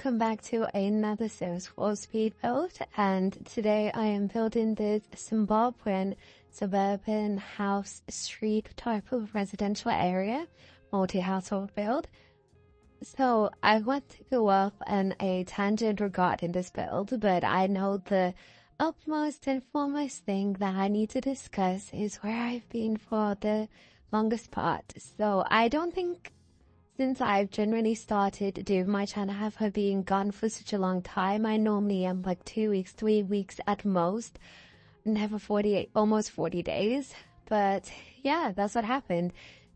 welcome back to another series for speed build, and today I am building this Zimbabwean suburban house street type of residential area, multi-household build. So I want to go off on a tangent regarding this build, but I know the upmost and foremost thing that I need to discuss is where I've been for the longest part. So I don't think, since I've generally started doing my channel after being gone for such a long time, I normally am like 2 weeks, 3 weeks at most, never 48, almost 40 days. But yeah, that's what happened.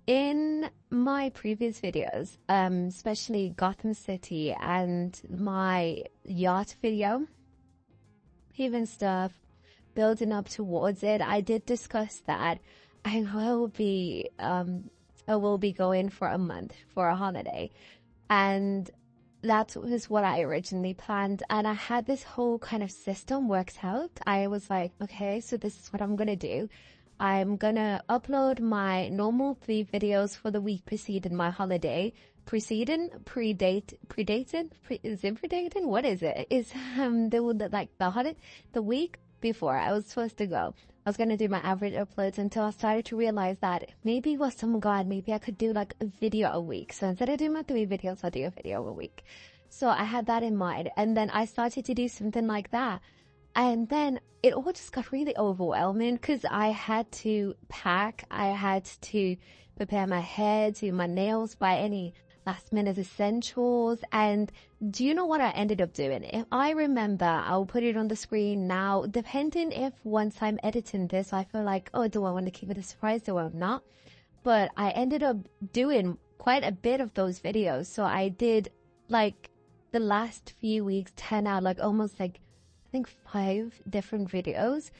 In my previous videos, especially Gotham City and my yacht video, even stuff building up towards it, I did discuss that I will be going for a month for a holiday, and that was what I originally planned. And I had this whole kind of system worked out. I was like, okay, so this is what I'm gonna do. I'm gonna upload my normal 3 videos for the week preceding my holiday. Is it predating? What is it? Is the week before I was supposed to go, I was gonna do my average uploads until I started to realize that maybe it was some god, maybe I could do like a video a week. So instead of doing my 3 videos, I'll do a video a week. So I had that in mind, and then I started to do something like that. And then it all just got really overwhelming because I had to pack, I had to prepare my hair, do my nails, buy any last minute essentials. And do you know what I ended up doing? If I remember, I'll put it on the screen now, depending if once I'm editing this, I feel like, oh, do I want to keep it a surprise? Do I not? But I ended up doing quite a bit of those videos. So I did like the last few weeks, 10 out, like almost like, I think 5 different videos.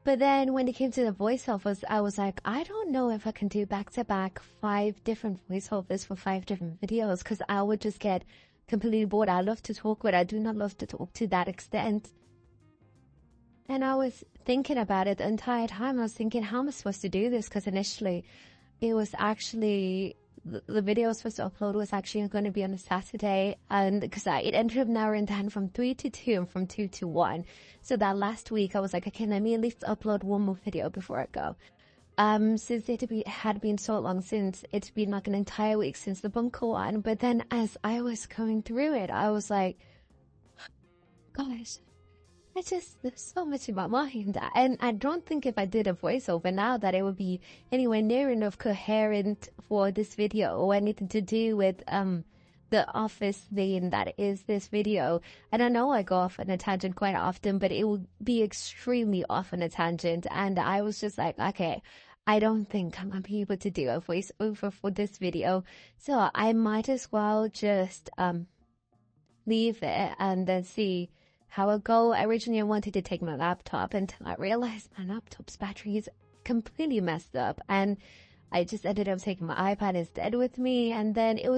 But then when it came to the voiceovers, I was like, I don't know if I can do back-to-back 5 different voiceovers for 5 different videos, because I would just get completely bored. I love to talk, but I do not love to talk to that extent. And I was thinking about it the entire time. I was thinking, how am I supposed to do this? Because initially it was actually, the video I was supposed to upload was actually going to be on a Saturday, and because it ended up narrowing down from 3 to 2 and from 2 to 1. So that last week I was like, okay, let me at least upload 1 more video before I go. Since it had been so long, since it's been like an entire week since the bunker one. But then as I was going through it, I was like, gosh, there's so much in my mind. And I don't think if I did a voiceover now that it would be anywhere near enough coherent for this video or anything to do with the office thing that is this video. And I know I go off on a tangent quite often, but it will be extremely off on a tangent. And I was just like, okay, I don't think I'm going to be able to do a voiceover for this video. So I might as well just leave it and then see how it go. Originally, I wanted to take my laptop until I realized my laptop's battery is completely messed up, and I just ended up taking my iPad instead with me. And then it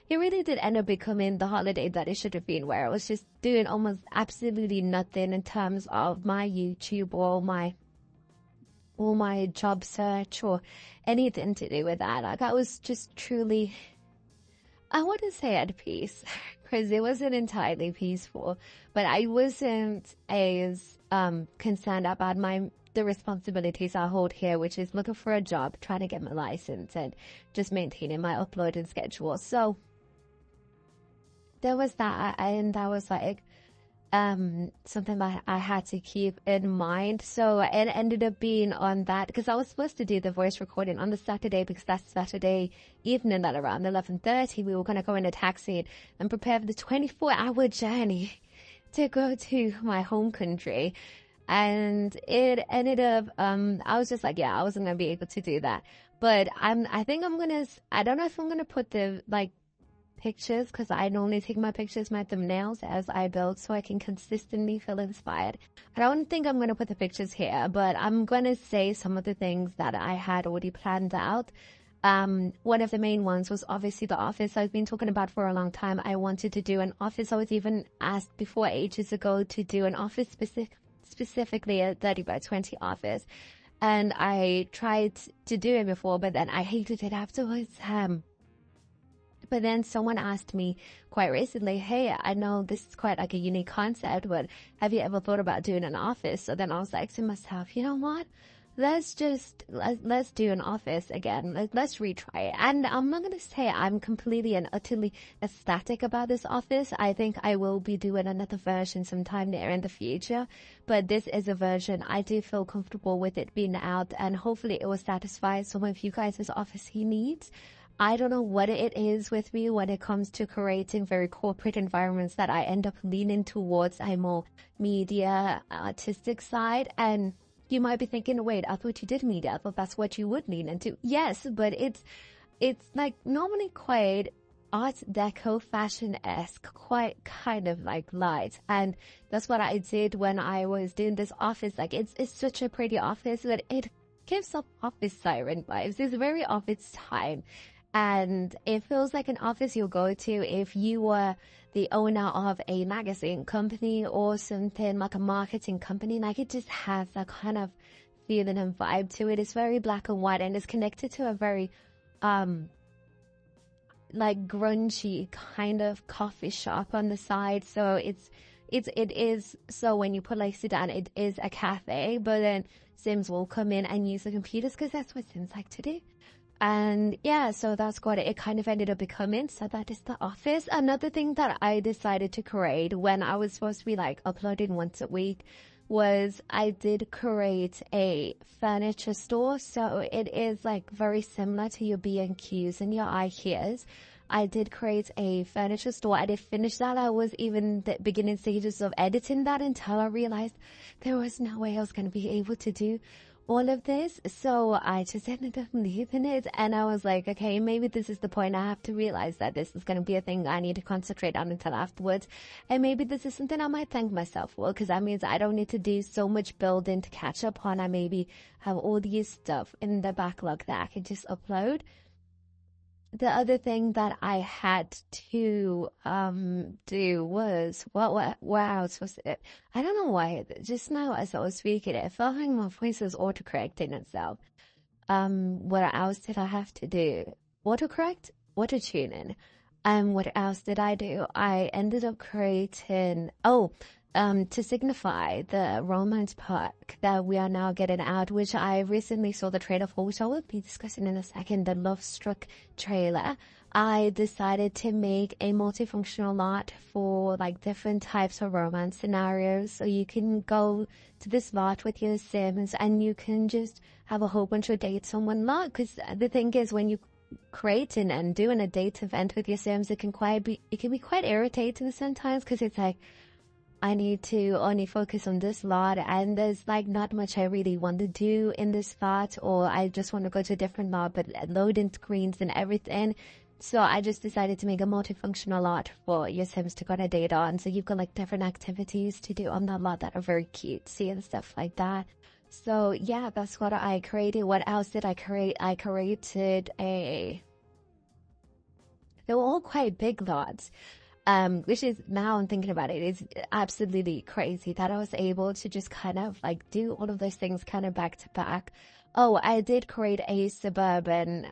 really did end up becoming the holiday that it should have been, where I was just doing almost absolutely nothing in terms of my YouTube or my job search or anything to do with that. Like, I was just truly, I wouldn't say at peace, because it wasn't entirely peaceful, but I wasn't as concerned about the responsibilities I hold here, which is looking for a job, trying to get my license, and just maintaining my uploading schedule. So there was that, and that was like something that I had to keep in mind. So it ended up being on that, because I was supposed to do the voice recording on the Saturday, because that's Saturday evening at around 11:30. We were going to go in a taxi and prepare for the 24-hour journey to go to my home country. And it ended up, I was just like, yeah, I wasn't going to be able to do that. But I don't know if I'm going to put the pictures, because I normally take my pictures, my thumbnails as I build, so I can consistently feel inspired. I don't think I'm going to put the pictures here, but I'm going to say some of the things that I had already planned out. One of the main ones was obviously the office I've been talking about for a long time. I wanted to do an office. I was even asked before ages ago to do an office specifically a 30 by 20 office, and I tried to do it before, but then I hated it afterwards. But then someone asked me quite recently, hey, I know this is quite like a unique concept, but have you ever thought about doing an office? So then I was like to myself, you know what? Let's do an office again. Let's retry it. And I'm not going to say I'm completely and utterly ecstatic about this office. I think I will be doing another version sometime near in the future. But this is a version I do feel comfortable with it being out, and hopefully it will satisfy some of you guys' office needs. I don't know what it is with me when it comes to creating very corporate environments that I end up leaning towards a more media, artistic side. And you might be thinking, wait, I thought you did media. I thought that's what you would lean into. Yes, but it's like normally quite art deco fashion-esque, quite kind of like light. And that's what I did when I was doing this office. Like it's such a pretty office, but it gives off office siren vibes. It's very of its time. And it feels like an office you'll go to if you were the owner of a magazine company or something like a marketing company. Like it just has that kind of feeling and vibe to it. It's very black and white, and it's connected to a very like grungy kind of coffee shop on the side. So it is, so when you put like sit down, it is a cafe, but then Sims will come in and use the computers because that's what Sims like to do. And yeah, so that's what it kind of ended up becoming. So that is the office. Another thing that I decided to create when I was supposed to be like uploading once a week was I did create a furniture store. So it is like very similar to your B&Qs and your IKEAs. I did create a furniture store. I did finish that. I was even the beginning stages of editing that until I realized there was no way I was going to be able to do all of this. So I just ended up leaving it, and I was like, okay, maybe this is the point. I have to realize that this is going to be a thing I need to concentrate on until afterwards, and maybe this is something I might thank myself for, because that means I don't need to do so much building to catch up on. I maybe have all these stuff in the backlog that I can just upload. The other thing that I had to do was what I was supposed to. I don't know why. Just now as I was speaking, it felt like my voice was autocorrecting itself. What else did I have to do? Autocorrect, auto tuning. What else did I do? I ended up creating. To signify the romance park that we are now getting out, which I recently saw the trailer for, which I will be discussing in a second, the Lovestruck trailer. I decided to make a multifunctional lot for like different types of romance scenarios. So you can go to this lot with your Sims and you can just have a whole bunch of dates on one lot. Because the thing is, when you creating and doing a date event with your Sims, it can be quite irritating sometimes, because it's like, I need to only focus on this lot, and there's like not much I really want to do in this lot, or I just want to go to a different lot, but loading screens and everything. So I just decided to make a multifunctional lot for your Sims to go on a date on. So you've got like different activities to do on that lot that are very cutesy and stuff like that. So yeah, that's what I created. What else did I create? I created they were all quite big lots. Which is, now I'm thinking about it, is absolutely crazy that I was able to just kind of like do all of those things kind of back to back. Oh, I did create a suburban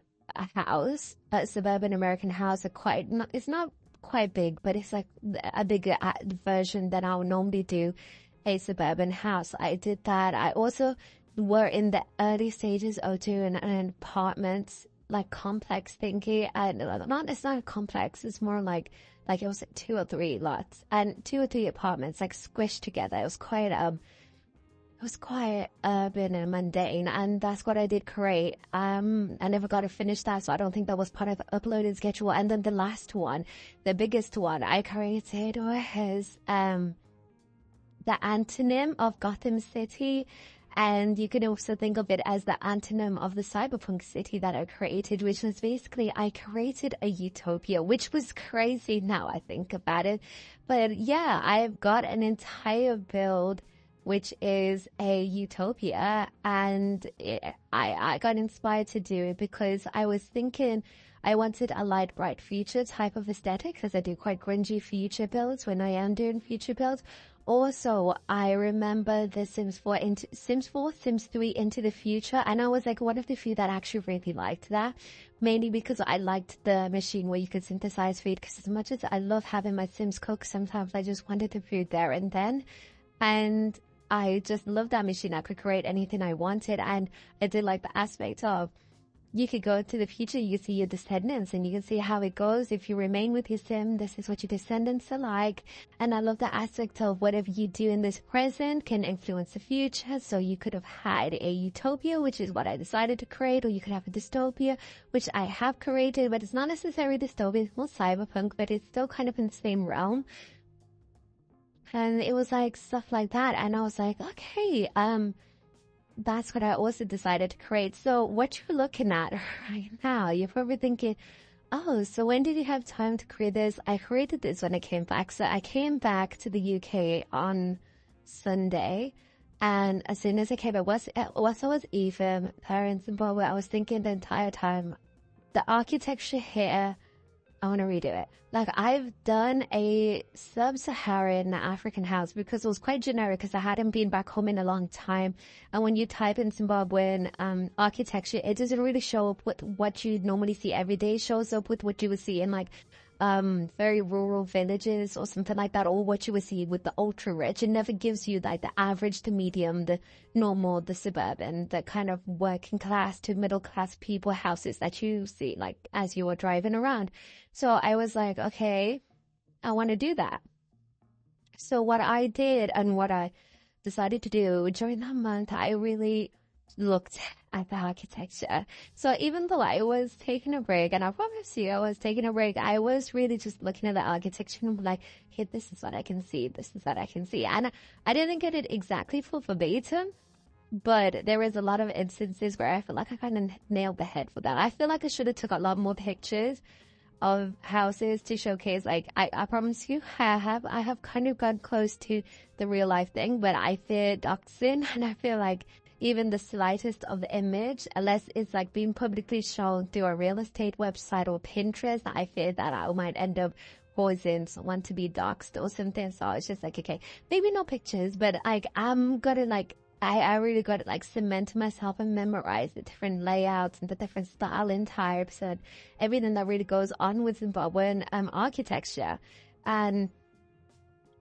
house, a suburban American house. It's not quite big, but it's like a bigger version than I would normally do a suburban house. I did that. I also were in the early stages of doing an apartment, like complex thingy. And it's not a complex, it's more like it was 2 or 3 lots and 2 or 3 apartments like squished together. It was quite urban and mundane, and that's what I did create. I never got to finish that, so I don't think that was part of the uploaded schedule. And then the last one, the biggest one I created, was the antonym of Gotham City. And you can also think of it as the antonym of the cyberpunk city that I created, which was basically, I created a utopia, which was crazy now I think about it. But yeah, I've got an entire build which is a utopia, and I got inspired to do it because I was thinking I wanted a light, bright future type of aesthetic, because I do quite grungy future builds when I am doing future builds. Also, I remember the Sims 4, Sims 3 Into the Future, and I was like one of the few that actually really liked that, mainly because I liked the machine where you could synthesize food, because as much as I love having my Sims cook, sometimes I just wanted the food there and then, and I just loved that machine. I could create anything I wanted, and I did like the aspect of you could go to the future, you can see your descendants, and you can see how it goes. If you remain with your sim, this is what your descendants are like. And I love the aspect of whatever you do in this present can influence the future. So you could have had a utopia, which is what I decided to create, or you could have a dystopia, which I have created, but it's not necessarily dystopia, it's more cyberpunk, but it's still kind of in the same realm. And it was like stuff like that. And I was like, okay, that's what I also decided to create. So what you're looking at right now, you're probably thinking, oh, so when did you have time to create this? I created this when I came back. So I came back to the UK on Sunday. And as soon as I came back, whilst I was even there in Zimbabwe, I was thinking the entire time, the architecture here, I want to redo it. Like, I've done a sub-Saharan African house because it was quite generic because I hadn't been back home in a long time. And when you type in Zimbabwean architecture, it doesn't really show up with what you normally see every day. It shows up with what you would see in like very rural villages or something like that, or what you would see with the ultra rich. It never gives you like the average to medium, the normal, the suburban, the kind of working class to middle class people houses that you see like as you are driving around. So I was like, okay, I want to do that. So what I did and what I decided to do during that month, I really looked at the architecture. So even though I was taking a break, and I promise you I was taking a break, I was really just looking at the architecture and like, hey, this is what I can see, this is what I can see. And I didn't get it exactly full verbatim, but there was a lot of instances where I feel like I kind of nailed the head for that. I feel like I should have took a lot more pictures of houses to showcase. Like, I promise you, I have kind of got close to the real life thing, but I fear doxing, and I feel like even the slightest of the image, unless it's like being publicly shown through a real estate website or Pinterest, I fear that I might end up causing someone to be doxed or something. So it's just like, okay, maybe no pictures, but like I'm gonna like I really got to like cement myself and memorize the different layouts and the different styling types and everything that really goes on with Zimbabwean architecture. And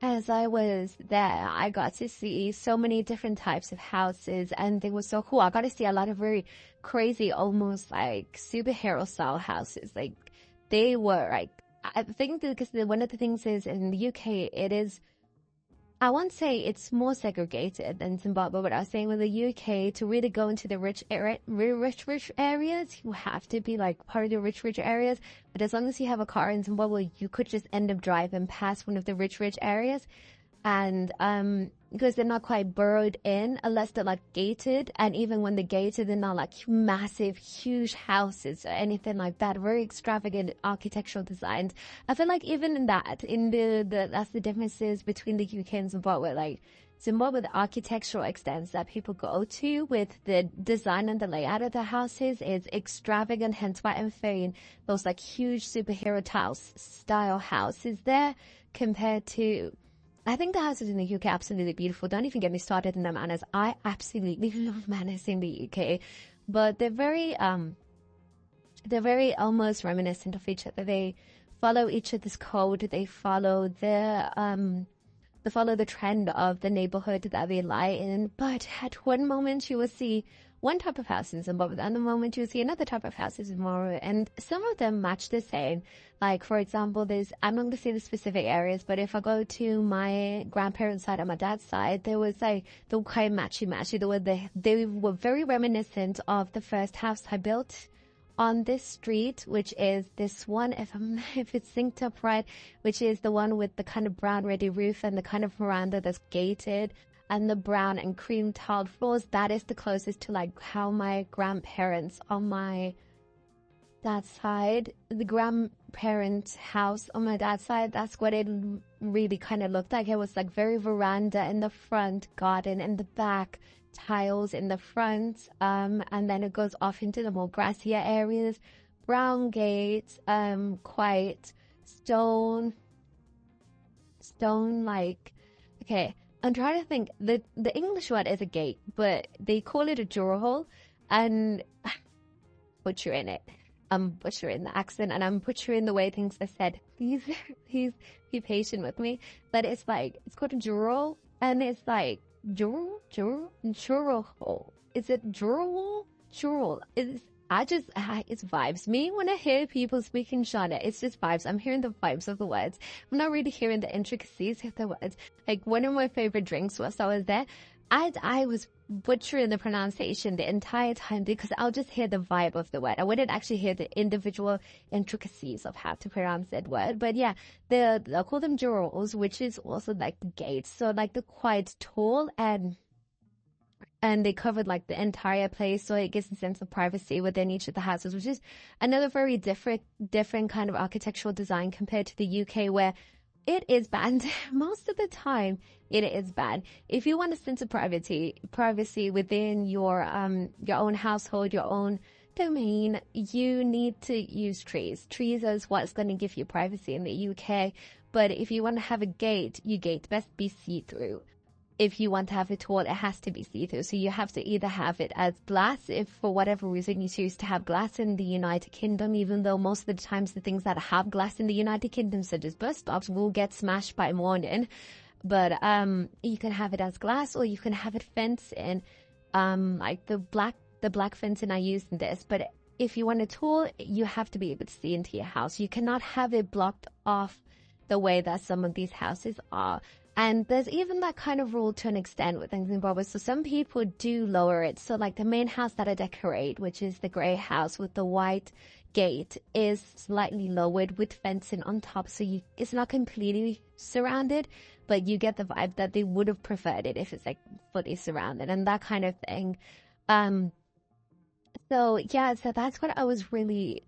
as I was there, I got to see so many different types of houses, and they were so cool. I got to see a lot of very crazy, almost like superhero style houses. Like, they were like, I think because one of the things is in the UK, it is, I won't say it's more segregated than Zimbabwe, but I was saying with the UK, to really go into the rich areas, you have to be like part of the rich areas. But as long as you have a car in Zimbabwe, you could just end up driving past one of the rich areas. And because they're not quite burrowed in, unless they're like gated, and even when they're gated, they're not like massive, huge houses or anything like that. Very extravagant architectural designs. I feel like even in that, that's the differences between the UK and Zimbabwe. Like Zimbabwe, the architectural extents that people go to with the design and the layout of the houses is extravagant. Hence why I'm saying those like huge superhero style houses there compared to, I think the houses in the UK are absolutely beautiful. Don't even get me started in the manners. I absolutely love manners in the UK, but they're very almost reminiscent of each other. They follow each other's code. They follow the trend of the neighborhood that they lie in. But at one moment you will see one type of house in Zimbabwe, and the moment you see another type of house in Zimbabwe, and some of them match the same. Like, for example, I'm not going to say the specific areas, but if I go to my grandparents' side on my dad's side, they were quite matchy. They were very reminiscent of the first house I built on this street, which is this one, if it's synced up right, which is the one with the kind of brown ready roof and the kind of veranda that's gated, and the brown and cream tiled floors. That is the closest to like how my grandparents on my dad's side, the grandparents' house on my dad's side, that's what it really kind of looked like. It was like very veranda in the front, garden in the back, tiles in the front, and then it goes off into the more grassier areas, brown gates, quite stone like okay, I'm trying to think. The English word is a gate, but they call it a drawer hole, and butchering it. I'm butchering the accent and I'm butchering the way things are said. Please, please be patient with me. But it's like, it's called a drawer, and it's like drawer hole. Is it drawer? Drawer. It's vibes. Me, when I hear people speaking Shana, it's just vibes. I'm hearing the vibes of the words. I'm not really hearing the intricacies of the words. Like, one of my favorite drinks was I was there. I was butchering the pronunciation the entire time because I'll just hear the vibe of the word. I wouldn't actually hear the individual intricacies of how to pronounce that word. But yeah, they'll call them drawers, which is also like the gates. So like they're quite tall and they covered like the entire place, so it gives a sense of privacy within each of the houses, which is another very different kind of architectural design compared to the UK, where it is banned. Most of the time, it is banned. If you want a sense of privacy within your own household, your own domain, you need to use trees. Trees is what's going to give you privacy in the UK. But if you want to have a gate, your gate best be see-through. If you want to have it tall, it has to be see-through. So you have to either have it as glass, if for whatever reason you choose to have glass in the United Kingdom, even though most of the times the things that have glass in the United Kingdom, such as bus stops, will get smashed by morning. But you can have it as glass, or you can have it fenced in, like the black fencing I used in this. But if you want it tall, you have to be able to see into your house. You cannot have it blocked off the way that some of these houses are. And there's even that kind of rule to an extent within Zimbabwe. So some people do lower it. So like the main house that I decorate, which is the grey house with the white gate, is slightly lowered with fencing on top. So it's not completely surrounded, but you get the vibe that they would have preferred it if it's like fully surrounded and that kind of thing. So yeah, so that's what I was really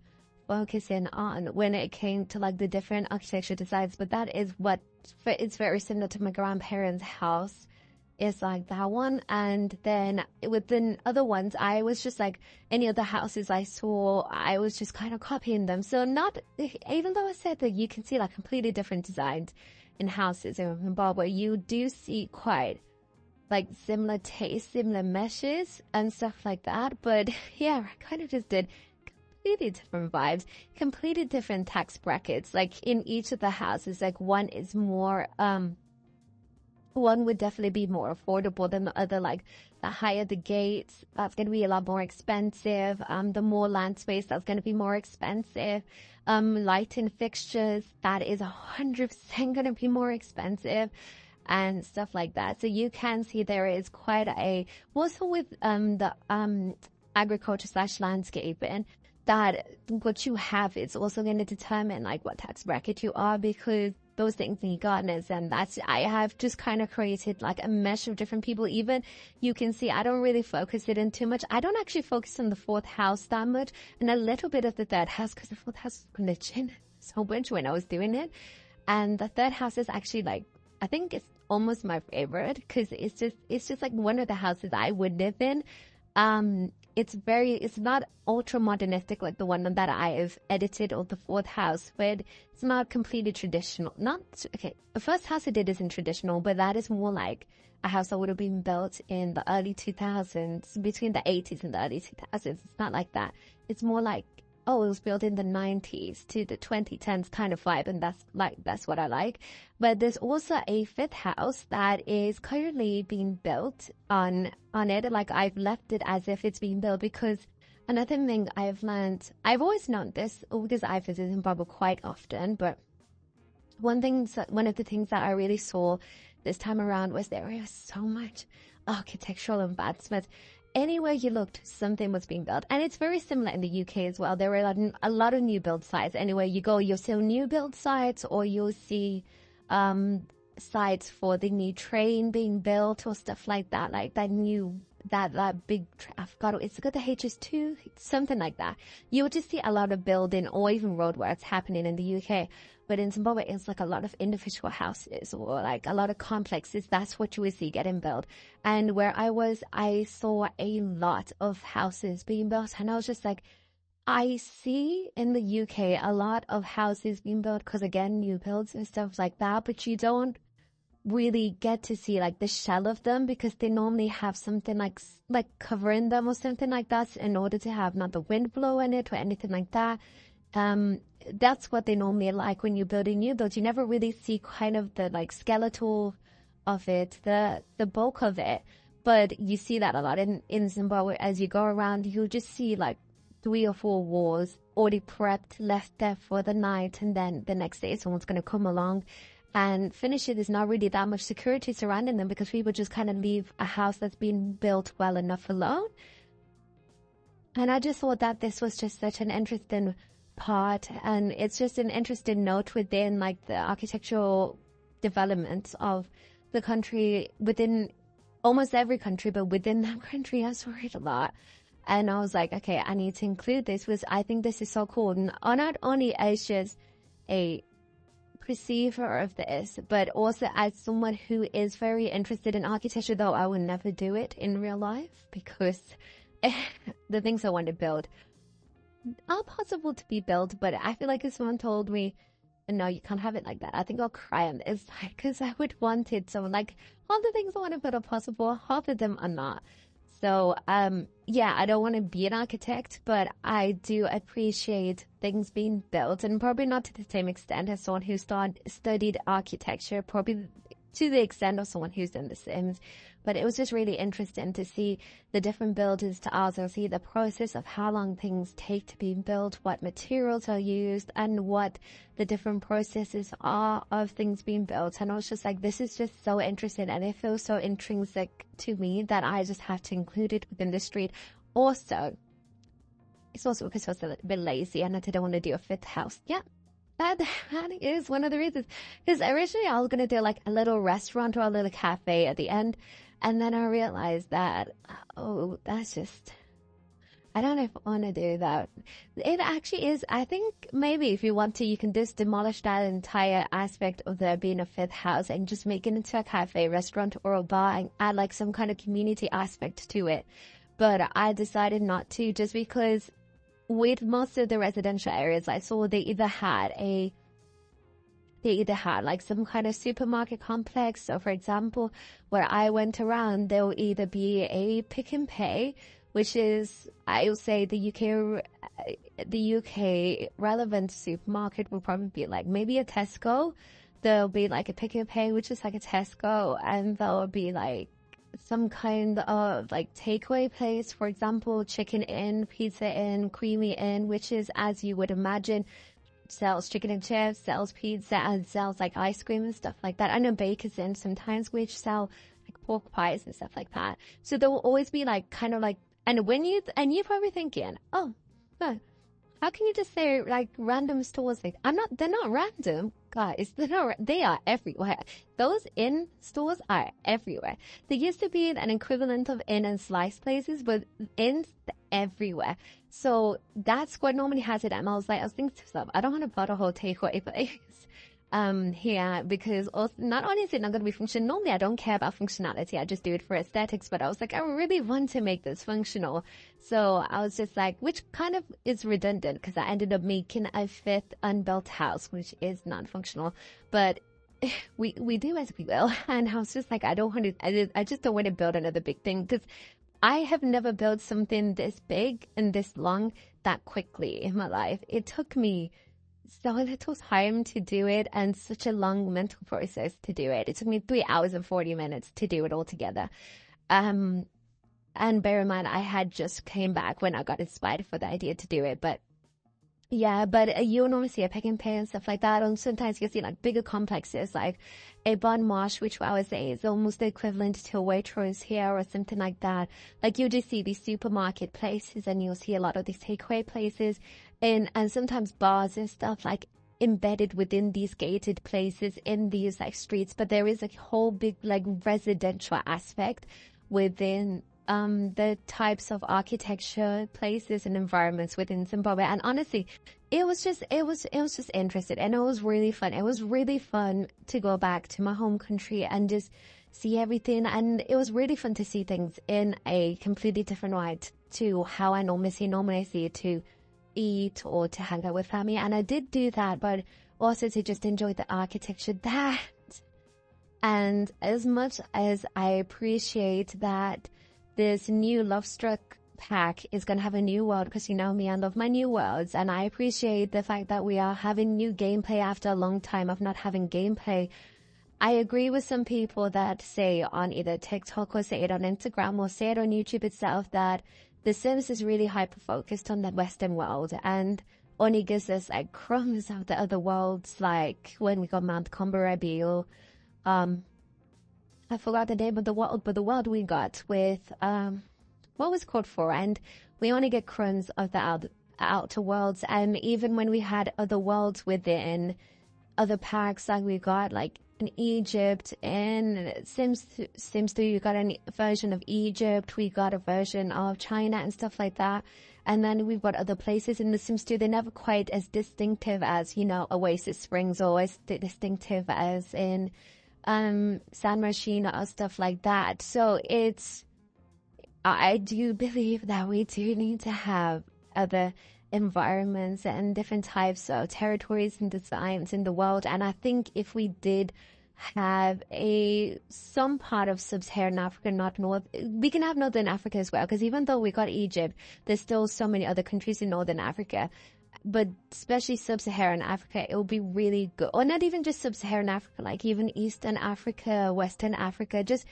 focusing on when it came to like the different architecture designs. But that is what it's very similar to my grandparents' house. It's like that one. And then within other ones, I was just like any other houses I saw, I was just kind of copying them. So not, even though I said that you can see like completely different designs in houses in Zimbabwe, you do see quite like similar tastes, similar meshes and stuff like that. But yeah, I kind of just did completely different vibes, completely different tax brackets. Like in each of the houses, like one is more, one would definitely be more affordable than the other. Like the higher the gates, that's going to be a lot more expensive. The more land space, that's going to be more expensive. Lighting fixtures, that is 100% going to be more expensive and stuff like that. So you can see there is quite a, also with the agriculture / landscaping, that what you have is also going to determine like what tax bracket you are, because those things need gardeners. And that's, I have just kind of created like a mesh of different people. Even you can see I don't really focus it in too much. I don't actually focus on the fourth house that much, and a little bit of the third house, because the fourth house was glitching so much when I was doing it. And the third house is actually like, I think it's almost my favorite, because it's just like one of the houses I would live in. It's not ultra modernistic like the one that I have edited, or the fourth house, but it's not completely traditional. The first house I did isn't traditional, but that is more like a house that would have been built in the early 2000s, between the 80s and the early 2000s. It's not like that. It's more like, oh, it was built in the 90s to the 2010s kind of vibe, and that's what I like. But there's also a fifth house that is currently being built on it. Like I've left it as if it's being built, because another thing I've learned, I've always known this because I visit Zimbabwe quite often, but one of the things that I really saw this time around was there was so much architectural advancement. Anywhere you looked, something was being built. And it's very similar in the UK as well. There were a lot of new build sites. Anywhere you go, you'll see new build sites, or you'll see sites for the new train being built or stuff like that. Like that big, I forgot, it's got the HS2, something like that. You'll just see a lot of building or even roadworks happening in the UK. But in Zimbabwe, it's like a lot of individual houses, or like a lot of complexes. That's what you would see getting built. And where I was, I saw a lot of houses being built. And I was just like, I see in the UK a lot of houses being built because, again, new builds and stuff like that. But you don't really get to see like the shell of them, because they normally have something like covering them or something like that in order to have not the wind blow in it or anything like that. That's what they normally like when you're building new builds. You never really see kind of the like skeletal of it, the bulk of it, but you see that a lot in Zimbabwe. As you go around, you'll just see like 3 or 4 walls already prepped, left there for the night, and then the next day someone's going to come along and finish it. There's not really that much security surrounding them, because people just kind of leave a house that's been built well enough alone. And I just thought that this was just such an interesting part, and it's just an interesting note within like the architectural development of the country, within almost every country, but within that country I saw it a lot. And I was like, okay, I need to include this, because I think this is so cool. And not only as just a perceiver of this, but also as someone who is very interested in architecture, though I would never do it in real life, because the things I want to build are possible to be built. But I feel like if someone told me, no, you can't have it like that, I think I'll cry on this side, because I would want it. So like, all the things I want to build are possible, half of them are not. So, yeah, I don't want to be an architect, but I do appreciate things being built, and probably not to the same extent as someone who studied architecture, probably to the extent of someone who's done The Sims. But it was just really interesting to see the different builders, to also see the process of how long things take to be built, what materials are used, and what the different processes are of things being built. And I was just like, this is just so interesting, and it feels so intrinsic to me that I just have to include it within the street. Also, it's also because I was a bit lazy and I didn't want to do a 5th house. Yeah. That is one of the reasons. Because originally I was going to do like a little restaurant or a little cafe at the end. And then I realized that, oh, that's just, I don't know if I want to do that. It actually is, I think maybe if you want to, you can just demolish that entire aspect of there being a 5th house and just make it into a cafe, restaurant, or a bar, and add like some kind of community aspect to it. But I decided not to, just because with most of the residential areas I saw, they either had like some kind of supermarket complex. So for example, where I went around, there will either be a Pick and Pay, which is, I would say the UK relevant supermarket will probably be like maybe a Tesco. There'll be like a Pick and Pay, which is like a Tesco, and there'll be like some kind of like takeaway place, for example, Chicken Inn, Pizza Inn, Creamy Inn, which is, as you would imagine, sells chicken and chips, sells pizza, and sells like ice cream and stuff like that. I know Baker's Inn sometimes, which sell like pork pies and stuff like that. So there will always be like kind of like, and you're probably thinking, oh, how can you just say like random stores? Like, they're not random, guys. They are everywhere. Those inn stores are everywhere. There used to be an equivalent of inn and slice places, but inns everywhere. So that's what normally has it. And I was thinking to myself, I don't want to buy a whole takeaway place here, because also, not only is it not going to be functional, normally I don't care about functionality, I just do it for aesthetics, but I was like, I really want to make this functional. So I was just like, which kind of is redundant, because I ended up making a 5th unbuilt house, which is non-functional, but we do as we will. And I was just like, I just don't want to build another big thing, because I have never built something this big and this long that quickly in my life. It took me so little time to do it, and such a long mental process to do it. It took me 3 hours and 40 minutes to do it all together. And bear in mind, I had just came back when I got inspired for the idea to do it. But yeah, but you normally see a Pick and Pay and stuff like that. And sometimes you see like bigger complexes, like a Bon Marche, which I would say is almost the equivalent to a Waitrose here or something like that. Like you just see these supermarket places, and you'll see a lot of these takeaway places, and sometimes bars and stuff like embedded within these gated places in these like streets. But there is a whole big like residential aspect within the types of architecture, places, and environments within Zimbabwe. And honestly, it was just interesting, and it was really fun. It was really fun to go back to my home country and just see everything. And it was really fun to see things in a completely different light to how I normally see it, to eat or to hang out with family. And I did do that, but also to just enjoy the architecture. That And as much as I appreciate that this new Lovestruck pack is going to have a new world, because you know me, I love my new worlds, and I appreciate the fact that we are having new gameplay after a long time of not having gameplay. I agree with some people that say on either TikTok or say it on Instagram or say it on YouTube itself that The Sims is really hyper-focused on that Western world and only gives us like crumbs of the other worlds, like when we got Mount Combarabby, or I forgot the name of the world, but the world we got with what was called for, and we only get crumbs of the outer worlds. And even when we had other worlds within other packs, like we got like in Egypt and Sims 3, you got a version of Egypt, we got a version of China and stuff like that. And then we've got other places in The Sims 2. They're never quite as distinctive as, you know, Oasis Springs, or as distinctive as in San Marino or stuff like that. So I do believe that we do need to have other environments and different types of territories and designs in the world. And I think if we did have some part of sub-Saharan Africa, not north, we can have Northern Africa as well, because even though we got Egypt, there's still so many other countries in Northern Africa. But especially sub-Saharan Africa, it will be really good. Or not even just sub-Saharan Africa, like even Eastern Africa, Western Africa, just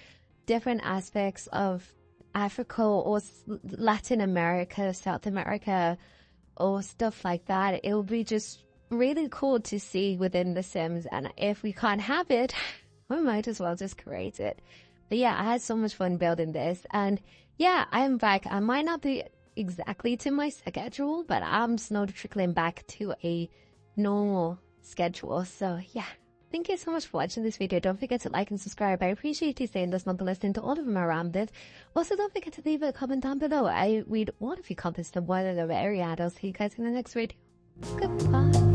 different aspects of Africa or Latin America, South America, or stuff like that. It will be just really cool to see within The Sims. And if we can't have it, we might as well just create it. But yeah, I had so much fun building this. And yeah, I am back. I might not be exactly to my schedule, but I'm slowly trickling back to a normal schedule. So yeah, thank you so much for watching this video. Don't forget to like and subscribe. I appreciate you saying this, not to listen to all of them around it. Also, don't forget to leave a comment down below. I read all of your comments, the one and the area. I'll see you guys in the next video. Goodbye.